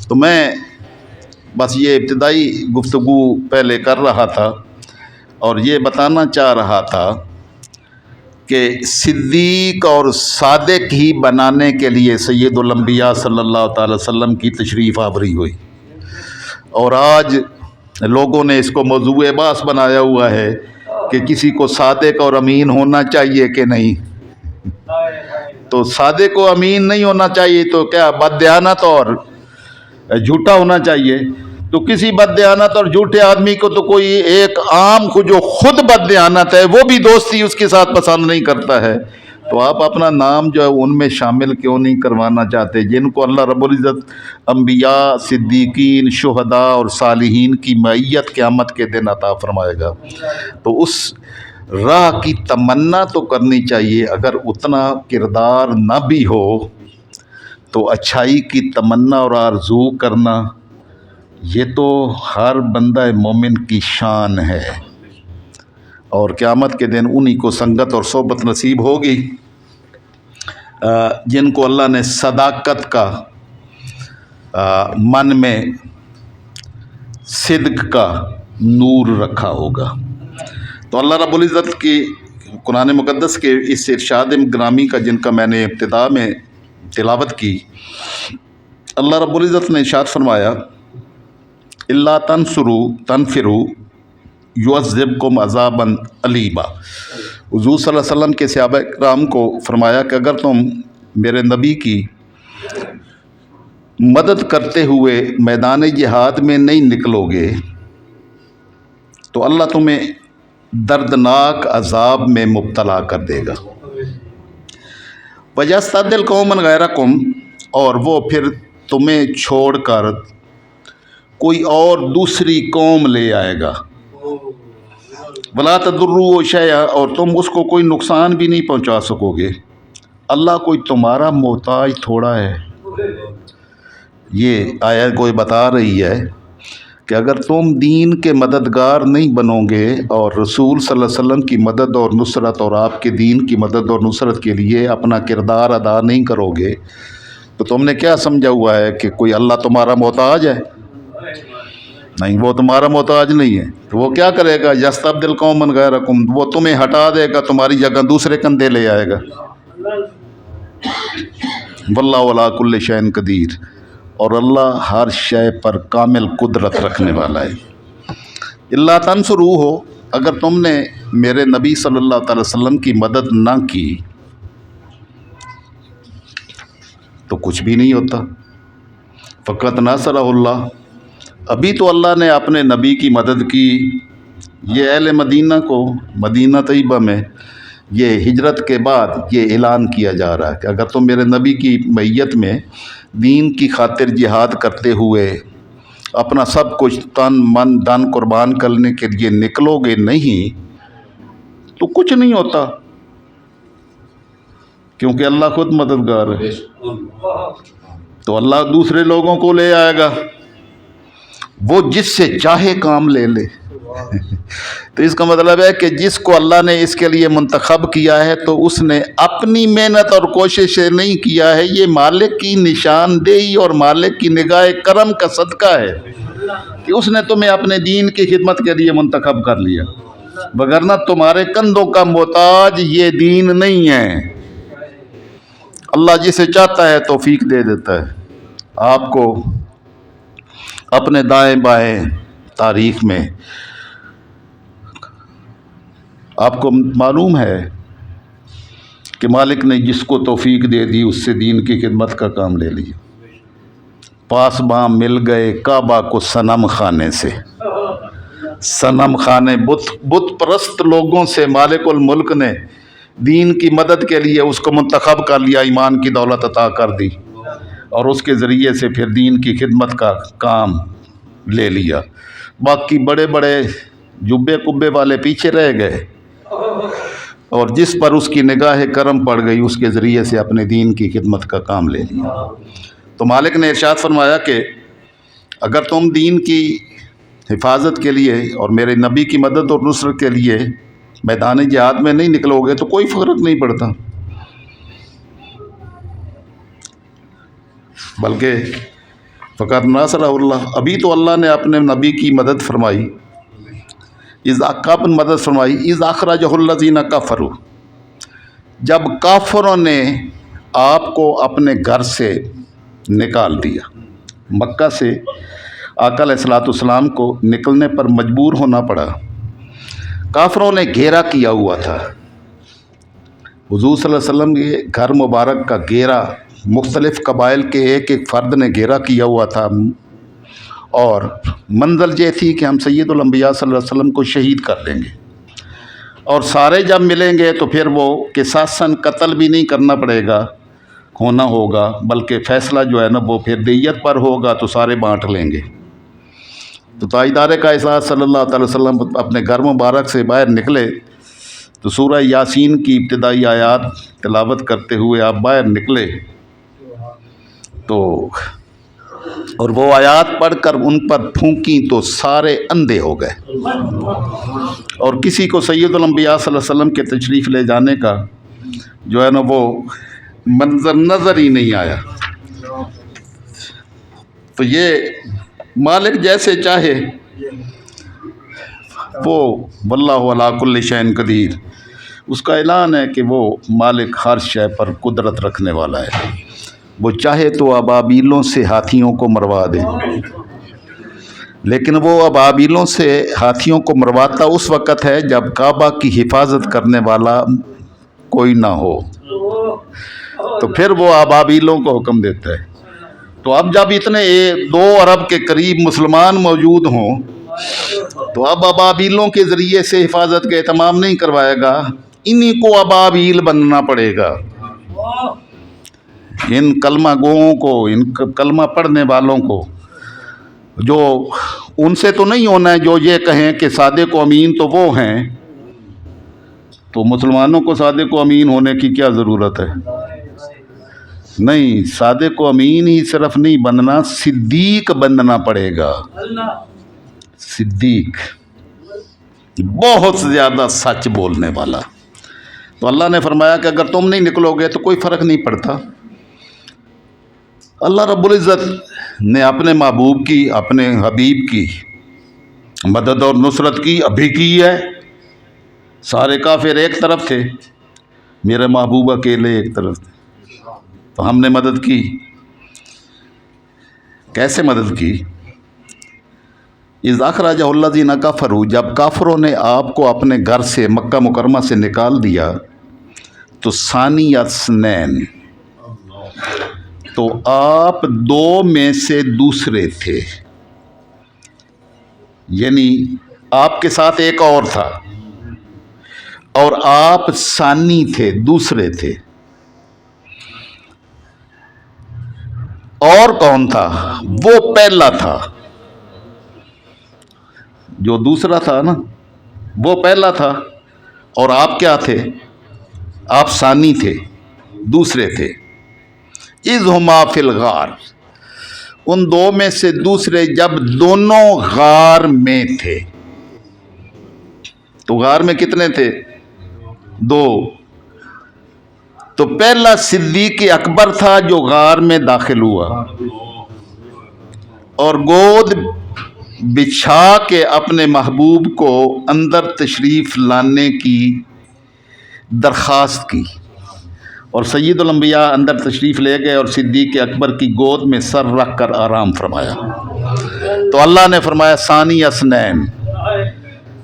تو میں بس یہ ابتدائی گفتگو پہلے کر رہا تھا اور یہ بتانا چاہ رہا تھا کہ صدیق اور صادق ہی بنانے کے لیے سید الانبیاء صلی اللہ تعالی وسلم کی تشریف آوری ہوئی، اور آج لوگوں نے اس کو موضوع بحث بنایا ہوا ہے کہ کسی کو صادق اور امین ہونا چاہیے کہ نہیں۔ تو صادق و امین نہیں ہونا چاہیے تو کیا بددیانت اور جھوٹا ہونا چاہیے؟ تو کسی بددیانت اور جھوٹے آدمی کو تو کوئی ایک عام کو جو خود بددیانت ہے وہ بھی دوستی اس کے ساتھ پسند نہیں کرتا ہے، تو آپ اپنا نام جو ہے ان میں شامل کیوں نہیں کروانا چاہتے جن کو اللہ رب العزت انبیاء، صدیقین، شہداء اور صالحین کی معیت قیامت کے دن عطا فرمائے گا؟ تو اس راہ کی تمنا تو کرنی چاہیے، اگر اتنا کردار نہ بھی ہو تو اچھائی کی تمنا اور آرزو کرنا یہ تو ہر بندہ مومن کی شان ہے، اور قیامت کے دن انہی کو سنگت اور صحبت نصیب ہوگی جن کو اللہ نے صداقت کا من میں صدق کا نور رکھا ہوگا۔ تو اللہ رب العزت کی قرآن مقدس کے اس ارشاد گرامی کا جن کا میں نے ابتدا میں تلاوت کی، اللہ رب العزت نے ارشاد فرمایا اللہ تنفروا یعذبکم عذابا علیما۔ حضور صلی اللہ علیہ وسلم کے صحابہ کرام کو فرمایا کہ اگر تم میرے نبی کی مدد کرتے ہوئے میدان جہاد میں نہیں نکلو گے تو اللہ تمہیں دردناک عذاب میں مبتلا کر دے گا۔ وَيَسْتَبْدِلْ قَوْمًا غَيْرَكُمْ، اور وہ پھر تمہیں چھوڑ کر کوئی اور دوسری قوم لے آئے گا۔ وَلَا تَضُرُّوهُ شَيْئًا، اور تم اس کو کوئی نقصان بھی نہیں پہنچا سکو گے۔ اللہ کوئی تمہارا محتاج تھوڑا ہے۔ یہ آیت کوئی بتا رہی ہے کہ اگر تم دین کے مددگار نہیں بنو گے اور رسول صلی اللہ علیہ وسلم کی مدد اور نصرت اور آپ کے دین کی مدد اور نصرت کے لیے اپنا کردار ادا نہیں کرو گے تو تم نے کیا سمجھا ہوا ہے کہ کوئی اللہ تمہارا محتاج ہے؟ نہیں، وہ تمہارا محتاج نہیں ہے۔ تو وہ کیا کرے گا؟ یستبدل قوما غیرکم، وہ تمہیں ہٹا دے گا، تمہاری جگہ دوسرے کندھے لے آئے گا۔ واللہ علی کل شیء قدیر، اور اللہ ہر شے پر کامل قدرت رکھنے والا ہے۔ اللہ تنصروہ، اگر تم نے میرے نبی صلی اللہ تعالی وسلم کی مدد نہ کی تو کچھ بھی نہیں ہوتا۔ فقط نصرہ اللہ، ابھی تو اللہ نے اپنے نبی کی مدد کی۔ یہ اہل مدینہ کو مدینہ طیبہ میں یہ ہجرت کے بعد یہ اعلان کیا جا رہا ہے کہ اگر تم میرے نبی کی معیت میں دین کی خاطر جہاد کرتے ہوئے اپنا سب کچھ تن من دن قربان کرنے کے لیے نکلو گے نہیں تو کچھ نہیں ہوتا، کیونکہ اللہ خود مددگار ہے۔ تو اللہ دوسرے لوگوں کو لے آئے گا، وہ جس سے چاہے کام لے لے۔ تو اس کا مطلب ہے کہ جس کو اللہ نے اس کے لیے منتخب کیا ہے تو اس نے اپنی محنت اور کوشش سے نہیں کیا ہے، یہ مالک کی نشاندہی اور مالک کی نگاہ کرم کا صدقہ ہے کہ اس نے تمہیں اپنے دین کی خدمت کے لیے منتخب کر لیا، وگرنہ تمہارے کندھوں کا محتاج یہ دین نہیں ہے۔ اللہ جسے چاہتا ہے توفیق دے دیتا ہے۔ آپ کو اپنے دائیں بائیں تاریخ میں آپ کو معلوم ہے کہ مالک نے جس کو توفیق دے دی اس سے دین کی خدمت کا کام لے لیا۔ پاسباں مل گئے کعبہ کو صنم خانے سے، صنم خانے بت پرست لوگوں سے مالک الملک نے دین کی مدد کے لیے اس کو منتخب کر لیا، ایمان کی دولت عطا کر دی اور اس کے ذریعے سے پھر دین کی خدمت کا کام لے لیا۔ باقی بڑے بڑے جبے کبے والے پیچھے رہ گئے اور جس پر اس کی نگاہ کرم پڑ گئی اس کے ذریعے سے اپنے دین کی خدمت کا کام لے لیا۔ تو مالک نے ارشاد فرمایا کہ اگر تم دین کی حفاظت کے لیے اور میرے نبی کی مدد اور نصرت کے لیے میدان جہاد میں نہیں نکلو گے تو کوئی فرق نہیں پڑتا۔ بلکہ فقط ناصر اللہ، ابھی تو اللہ نے اپنے نبی کی مدد فرمائی، مدد فرمائی اذ اخرجہ الذین کفروا، جب کافروں نے آپ کو اپنے گھر سے نکال دیا۔ مکہ سے آقا علیہ الصلوۃ والسلام کو نکلنے پر مجبور ہونا پڑا، کافروں نے گھیرا کیا ہوا تھا حضور صلی اللہ علیہ وسلم کے گھر مبارک کا گھیرا، مختلف قبائل کے ایک ایک فرد نے گھیرا کیا ہوا تھا، اور منزل یہ تھی کہ ہم سید الانبیاء صلی اللہ علیہ وسلم کو شہید کر دیں گے، اور سارے جب ملیں گے تو پھر وہ قصاصاً قتل بھی نہیں کرنا پڑے گا، ہونا ہوگا، بلکہ فیصلہ جو ہے نا وہ پھر دیت پر ہوگا، تو سارے بانٹ لیں گے۔ تو تاجدار کائنات صلی اللہ تعالی وسلم اپنے گھر مبارک سے باہر نکلے تو سورہ یاسین کی ابتدائی آیات تلاوت کرتے ہوئے آپ باہر نکلے، تو اور وہ آیات پڑھ کر ان پر پھونکی تو سارے اندھے ہو گئے، اور کسی کو سید الانبیاء صلی اللہ علیہ وسلم کے تشریف لے جانے کا جو ہے نا وہ منظر نظر ہی نہیں آیا۔ تو یہ مالک جیسے چاہے، وہ واللہ علی کل شیء قدیر، اس کا اعلان ہے کہ وہ مالک ہر شے پر قدرت رکھنے والا ہے، وہ چاہے تو ابابیلوں سے ہاتھیوں کو مروا دے، لیکن وہ ابابیلوں سے ہاتھیوں کو مرواتا اس وقت ہے جب کعبہ کی حفاظت کرنے والا کوئی نہ ہو، تو پھر وہ ابابیلوں کو حکم دیتا ہے۔ تو اب جب اتنے 2 ارب کے قریب مسلمان موجود ہوں تو اب ابابیلوں کے ذریعے سے حفاظت کا اہتمام نہیں کروائے گا، انہی کو ابابیل بننا پڑے گا، ان کلمہ گوؤں کو، ان کلمہ پڑھنے والوں کو، جو ان سے تو نہیں ہونا ہے جو یہ کہیں کہ صادق و امین تو وہ ہیں، تو مسلمانوں کو صادق و امین ہونے کی کیا ضرورت ہے؟ نہیں، صادق و امین ہی صرف نہیں بننا، صدیق بننا پڑے گا، صدیق، بہت زیادہ سچ بولنے والا۔ تو اللہ نے فرمایا کہ اگر تم نہیں نکلو گے تو کوئی فرق نہیں پڑتا۔ اللہ رب العزت نے اپنے محبوب کی، اپنے حبیب کی مدد اور نصرت کی، ابھی کی ہے۔ سارے کافر ایک طرف تھے، میرے محبوب اکیلے ایک طرف تھے، تو ہم نے مدد کی۔ کیسے مدد کی؟ اذ اخرجہ الذین کفروا، جب کافروں نے آپ کو اپنے گھر سے، مکہ مکرمہ سے نکال دیا، تو ثانی اثنین، تو آپ 2 میں سے دوسرے تھے، یعنی آپ کے ساتھ ایک اور تھا، اور آپ ثانی تھے، دوسرے تھے۔ اور کون تھا؟ وہ پہلا تھا، جو دوسرا تھا نا وہ پہلا تھا، اور آپ کیا تھے؟ آپ ثانی تھے، دوسرے تھے۔ اذ ہما فی الغار، ان 2 میں سے دوسرے جب دونوں غار میں تھے، تو غار میں کتنے تھے؟ 2۔ تو پہلا صدیق اکبر تھا جو غار میں داخل ہوا، اور گود بچھا کے اپنے محبوب کو اندر تشریف لانے کی درخواست کی، اور سید الانبیاء اندر تشریف لے گئے اور صدیق اکبر کی گود میں سر رکھ کر آرام فرمایا۔ تو اللہ نے فرمایا ثانی اثنین،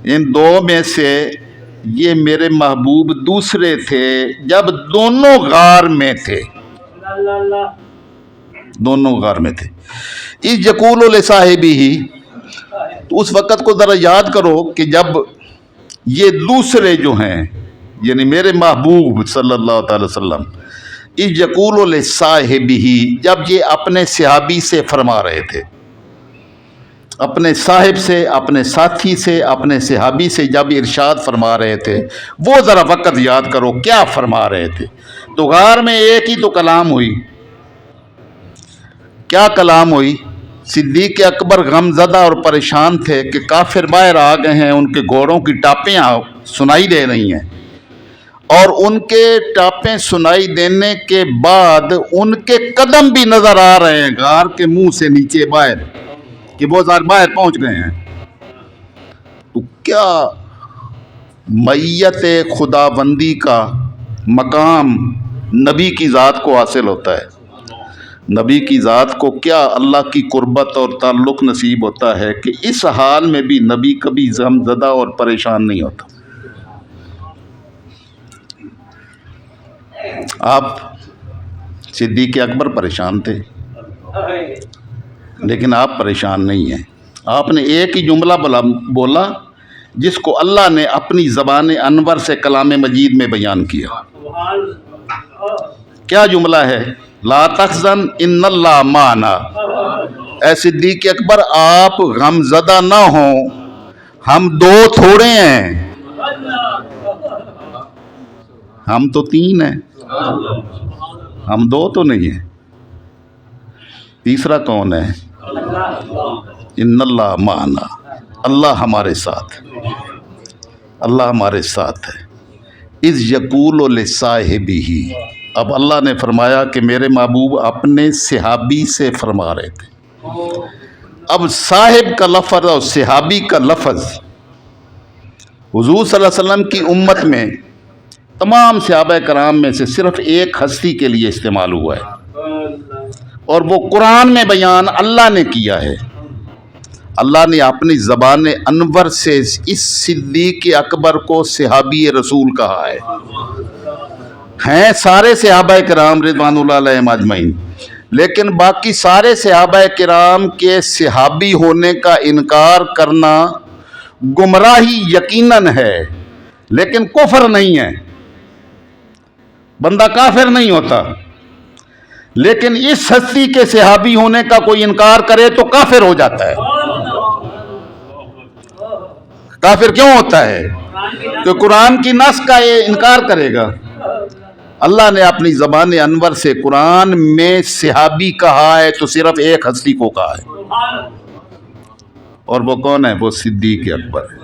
ان 2 میں سے یہ میرے محبوب دوسرے تھے جب دونوں غار میں تھے، دونوں غار میں تھے۔ اذ یقول لصاحبہ، تو اس وقت کو ذرا یاد کرو کہ جب یہ دوسرے جو ہیں، یعنی میرے محبوب صلی اللہ تعالی وسلم، اذ یقول لصاحبہ، جب یہ اپنے صحابی سے فرما رہے تھے، اپنے صاحب سے، اپنے ساتھی سے، اپنے صحابی سے جب ارشاد فرما رہے تھے، وہ ذرا وقت یاد کرو کیا فرما رہے تھے۔ تو غار میں ایک ہی تو کلام ہوئی، کیا کلام ہوئی؟ صدیق اکبر غم زدہ اور پریشان تھے کہ کافر باہر آ گئے ہیں، ان کے گھوڑوں کی ٹاپیاں سنائی دے رہی ہیں، اور ان کے ٹاپیں سنائی دینے کے بعد ان کے قدم بھی نظر آ رہے ہیں غار کے منہ سے نیچے باہر، کہ وہ باہر پہنچ گئے ہیں. تو کیا معیت خدا بندی کا مقام نبی کی ذات کو حاصل ہوتا ہے. نبی کی ذات کو کیا اللہ کی قربت اور تعلق نصیب ہوتا ہے کہ اس حال میں بھی نبی کبھی غم زدہ اور پریشان نہیں ہوتا. آپ صدیق اکبر پریشان تھے، لیکن آپ پریشان نہیں ہیں. آپ نے ایک ہی جملہ بولا جس کو اللہ نے اپنی زبان انور سے کلام مجید میں بیان کیا. کیا جملہ ہے؟ لا تحزن ان اللہ معنا. اے صدیق اکبر آپ غم زدہ نہ ہوں، ہم دو تھوڑے ہیں، ہم تو تین ہیں، ہم دو تو نہیں ہیں. تیسرا کون ہے؟ ان اللہ معنا، اللہ ہمارے ساتھ، اللہ ہمارے ساتھ ہے. اذ یقول لصاحبہ، اب اللہ نے فرمایا کہ میرے محبوب اپنے صحابی سے فرما رہے تھے. اب صاحب کا لفظ اور صحابی کا لفظ حضور صلی اللہ علیہ وسلم کی امت میں تمام صحابہ کرام میں سے صرف ایک ہستی کے لیے استعمال ہوا ہے، اور وہ قرآن میں بیان اللہ نے کیا ہے. اللہ نے اپنی زبان انور سے اس صدیق اکبر کو صحابی رسول کہا ہے. ہیں سارے صحابہ کرام رضوان اللہ علیہم اجمعین، لیکن باقی سارے صحابہ کرام کے صحابی ہونے کا انکار کرنا گمراہی یقیناً ہے، لیکن کفر نہیں ہے. بندہ کافر نہیں ہوتا، لیکن اس ہستی کے صحابی ہونے کا کوئی انکار کرے تو کافر ہو جاتا ہے. کافر کیوں ہوتا ہے؟ کہ قرآن کی نص کا یہ انکار کرے گا. اللہ نے اپنی زبان انور سے قرآن میں صحابی کہا ہے تو صرف ایک ہستی کو کہا ہے، اور وہ کون ہے؟ وہ صدیق اکبر ہے.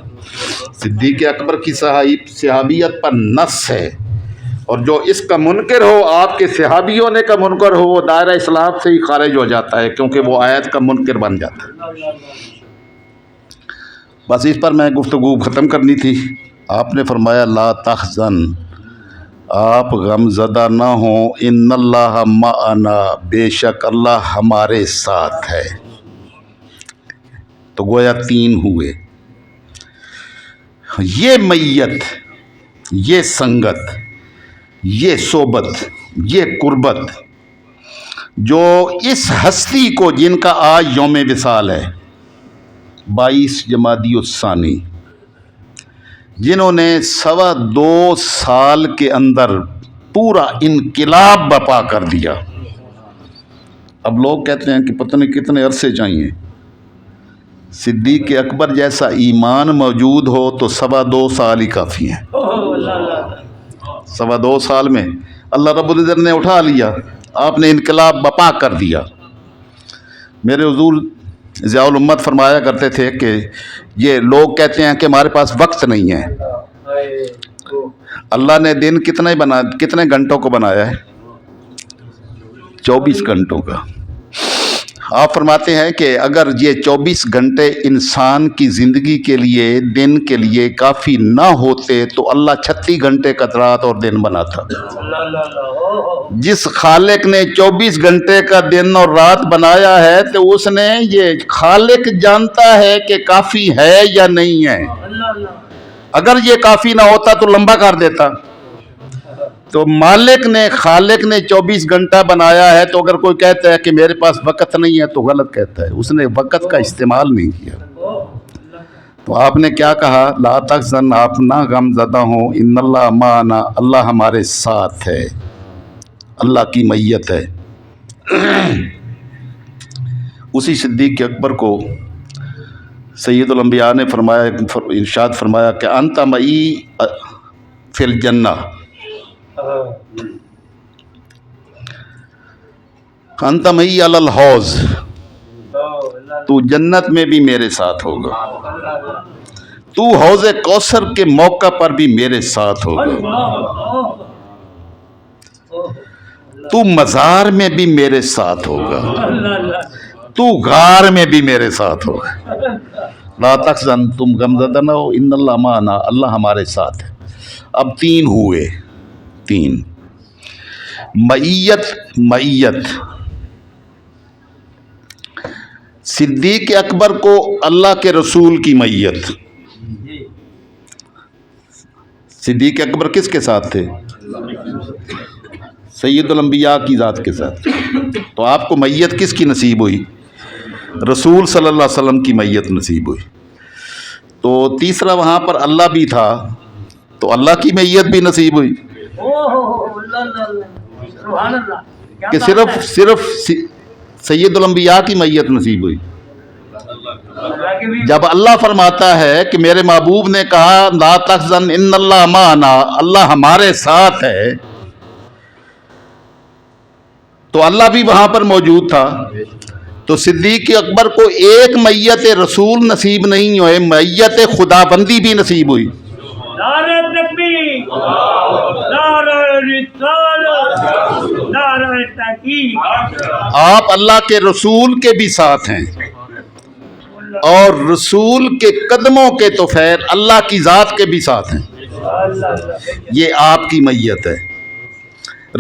صدیق اکبر کی صحابیت پر نص ہے، اور جو اس کا منکر ہو، آپ کے صحابی ہونے کا منکر ہو، وہ دائرہ اسلام سے ہی خارج ہو جاتا ہے، کیونکہ وہ آیت کا منکر بن جاتا ہے. بس اس پر میں گفتگو ختم کرنی تھی. آپ نے فرمایا لا تحزن، آپ غم زدہ نہ ہوں، ان اللہ معنا، بے شک اللہ ہمارے ساتھ ہے. تو گویا تین ہوئے. یہ میت، یہ سنگت، یہ صحبت، یہ قربت جو اس ہستی کو، جن کا آج یوم وصال ہے 22 جمادی الثانی، جنہوں نے 2.25 سال کے اندر پورا انقلاب برپا کر دیا. اب لوگ کہتے ہیں کہ پتہ نہیں کتنے عرصے چاہیے. صدیق اکبر جیسا ایمان موجود ہو تو 2.25 سال ہی کافی ہیں. 2.25 سال میں اللہ رب العزت نے اٹھا لیا، آپ نے انقلاب برپا کر دیا. میرے حضور ضیاء الامت فرمایا کرتے تھے کہ یہ لوگ کہتے ہیں کہ ہمارے پاس وقت نہیں ہے. اللہ نے دن کتنے گھنٹوں کو بنایا ہے؟ 24 گھنٹوں کا. آپ فرماتے ہیں کہ اگر یہ 24 گھنٹے انسان کی زندگی کے لیے، دن کے لیے کافی نہ ہوتے تو اللہ 36 گھنٹے کا رات اور دن بناتا. جس خالق نے 24 گھنٹے کا دن اور رات بنایا ہے تو اس نے، یہ خالق جانتا ہے کہ کافی ہے یا نہیں ہے. اگر یہ کافی نہ ہوتا تو لمبا کر دیتا. تو خالق نے 24 گھنٹہ بنایا ہے، تو اگر کوئی کہتا ہے کہ میرے پاس وقت نہیں ہے تو غلط کہتا ہے. اس نے وقت کا استعمال نہیں کیا. تو آپ نے کیا کہا؟ لا تحزن، آپ نہ غم زدہ ہوں، ان اللہ معنا، اللہ ہمارے ساتھ ہے، اللہ کی معیت ہے. اسی صدیق اکبر کو سید الانبیاء نے فرمایا، ارشاد فرمایا کہ انت معی فی الجنہ، انت معی علی الحوض، تو جنت میں بھی میرے ساتھ ہوگا. تو حوض کوثر کے موقع پر بھی میرے ساتھ ہوگا، تو مزار میں بھی میرے ساتھ ہوگا، تو غار میں بھی میرے ساتھ ہوگا۔ لا تحزن، تم غمزدہ نہ ہو، ان اللہ معنا، اللہ ہمارے ساتھ ہے۔ اب تین ہوئے، تین معیت صدیق اکبر کو اللہ کے رسول کی معیت۔ صدیق اکبر کس کے ساتھ تھے؟ سید الانبیاء کی ذات کے ساتھ۔ تو آپ کو معیت کس کی نصیب ہوئی؟ رسول صلی اللہ علیہ وسلم کی معیت نصیب ہوئی۔ تو تیسرا وہاں پر اللہ بھی تھا، تو اللہ کی معیت بھی نصیب ہوئی کہ صرف سید الانبیاء کی معیت نصیب ہوئی؟ جب اللہ فرماتا ہے کہ میرے محبوب نے کہا لا تحزن ان اللہ معنا، اللہ ہمارے ساتھ ہے، تو اللہ بھی وہاں پر موجود تھا۔ تو صدیق اکبر کو ایک معیت رسول نصیب نہیں ہوئے، معیت خدا بندی بھی نصیب ہوئی۔ نعرہ تکبیر، نعرہ رسالت، نعرہ تحقیق۔ آپ اللہ کے رسول کے بھی ساتھ ہیں، اور رسول کے قدموں کے تو خیر اللہ کی ذات کے بھی ساتھ ہیں۔ یہ آپ کی معیت ہے۔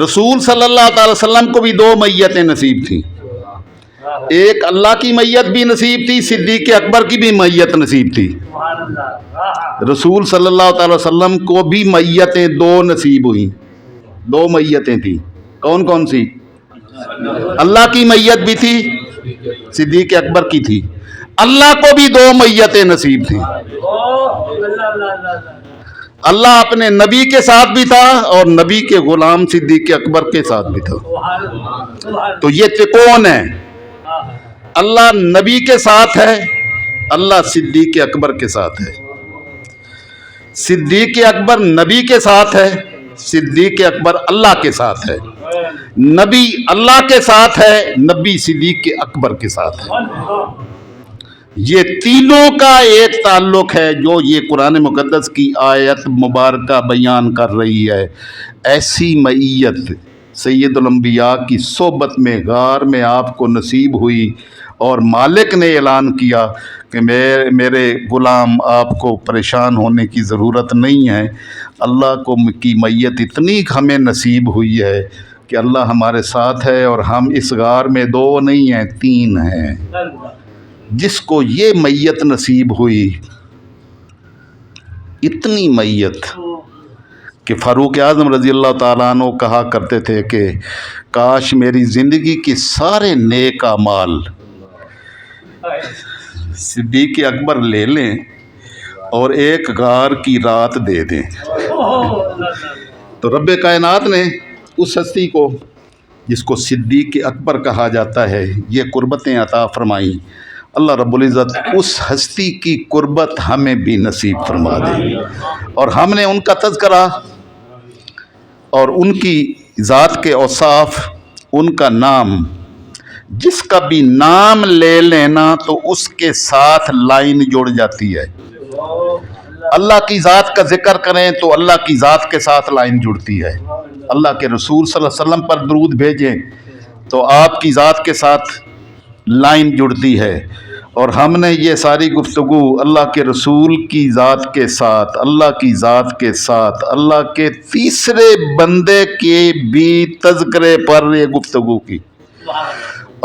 رسول صلی اللہ تعالی وسلم کو بھی دو معیتیں نصیب تھیں، ایک اللہ کی معیت بھی نصیب تھی، صدیق اکبر کی بھی معیت نصیب تھی۔ رسول صلی اللہ تعالی وسلم کو بھی معیتیں دو نصیب ہوئیں، دو معیتیں تھیں۔ کون کون سی؟ اللہ کی معیت بھی تھی، صدیق اکبر کی تھی۔ اللہ کو بھی دو معیتیں نصیب تھیں، اللہ اپنے نبی کے ساتھ بھی تھا اور نبی کے غلام صدیق اکبر کے ساتھ بھی تھا۔ تو یہ تکون ہے، اللہ نبی کے ساتھ ہے، اللہ صدیق اکبر کے ساتھ ہے۔ صدیق اکبر نبی کے ساتھ ہے، صدیق اکبر اللہ کے ساتھ ہے۔ نبی اللہ کے ساتھ ہے، نبی صدیق اکبر کے ساتھ ہے۔ یہ تینوں کا ایک تعلق ہے جو یہ قرآن مقدس کی آیت مبارکہ بیان کر رہی ہے۔ ایسی معیت سید الانبیاء کی صحبت میں غار میں آپ کو نصیب ہوئی، اور مالک نے اعلان کیا کہ میرے غلام آپ کو پریشان ہونے کی ضرورت نہیں ہے، اللہ کو کی معیت اتنی ہمیں نصیب ہوئی ہے کہ اللہ ہمارے ساتھ ہے، اور ہم اس غار میں دو نہیں ہیں، تین ہیں۔ جس کو یہ معیت نصیب ہوئی، اتنی معیت کہ فاروق اعظم رضی اللہ تعالیٰ عنہ کہا کرتے تھے کہ کاش میری زندگی کے سارے نیک اعمال صدیق اکبر لے لیں اور ایک غار کی رات دے دیں۔ تو رب کائنات نے اس ہستی کو جس کو صدیق اکبر کہا جاتا ہے یہ قربتیں عطا فرمائیں۔ اللہ رب العزت اس ہستی کی قربت ہمیں بھی نصیب فرما دے، اور ہم نے ان کا تذکرہ اور ان کی ذات کے اوصاف، ان کا نام، جس کا بھی نام لے لینا تو اس کے ساتھ لائن جڑ جاتی ہے۔ اللہ کی ذات کا ذکر کریں تو اللہ کی ذات کے ساتھ لائن جڑتی ہے۔ اللہ کے رسول صلی اللہ علیہ وسلم پر درود بھیجیں تو آپ کی ذات کے ساتھ لائن جڑتی ہے۔ اور ہم نے یہ ساری گفتگو اللہ کے رسول کی ذات کے ساتھ، اللہ کی ذات کے ساتھ، اللہ کے تیسرے بندے کے بھی تذکرے پر یہ گفتگو کی،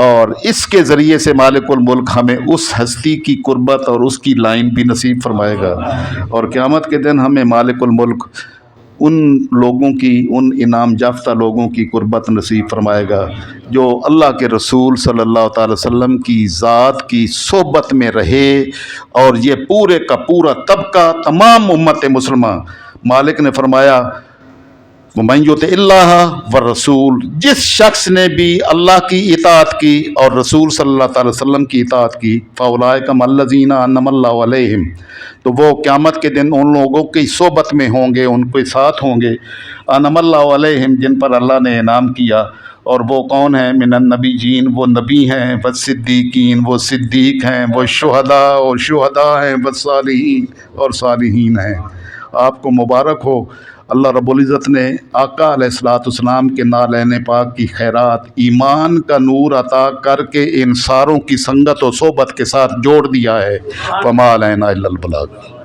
اور اس کے ذریعے سے مالک الملک ہمیں اس ہستی کی قربت اور اس کی لائن بھی نصیب فرمائے گا، اور قیامت کے دن ہمیں مالک الملک ان لوگوں کی، ان انعام یافتہ لوگوں کی قربت نصیب فرمائے گا جو اللہ کے رسول صلی اللہ تعالی وسلم کی ذات کی صحبت میں رہے، اور یہ پورے کا پورا طبقہ تمام امت مسلمہ، مالک نے فرمایا وَمَن يُطِعِ اللَّهَ وَالرَّسُولَ، جس شخص نے بھی اللہ کی اطاعت کی اور رسول صلی اللہ تعالی وسلم کی اطاعت کی، فَأُولَٰئِكَ مَعَ الَّذِينَ أَنْعَمَ اللَّهُ عَلَيْهِمْ، تو وہ قیامت کے دن ان لوگوں کی صحبت میں ہوں گے، ان کے ساتھ ہوں گے، أَنْعَمَ اللَّهُ عَلَيْهِمْ، جن پر اللہ نے انعام کیا، اور وہ کون ہیں؟ من النبیین، وہ نبی ہیں، والصدیقین، وہ صدیق ہیں، وہ شہداء، اور شہداء ہیں، والصالحین، اور صالحین ہیں۔ آپ کو مبارک ہو، اللہ رب العزت نے آقا علیہ الصلوۃ والسلام کے نالین پاک کی خیرات، ایمان کا نور عطا کر کے ان ساروں کی سنگت و صحبت کے ساتھ جوڑ دیا ہے۔ وما علینا الا البلاغ۔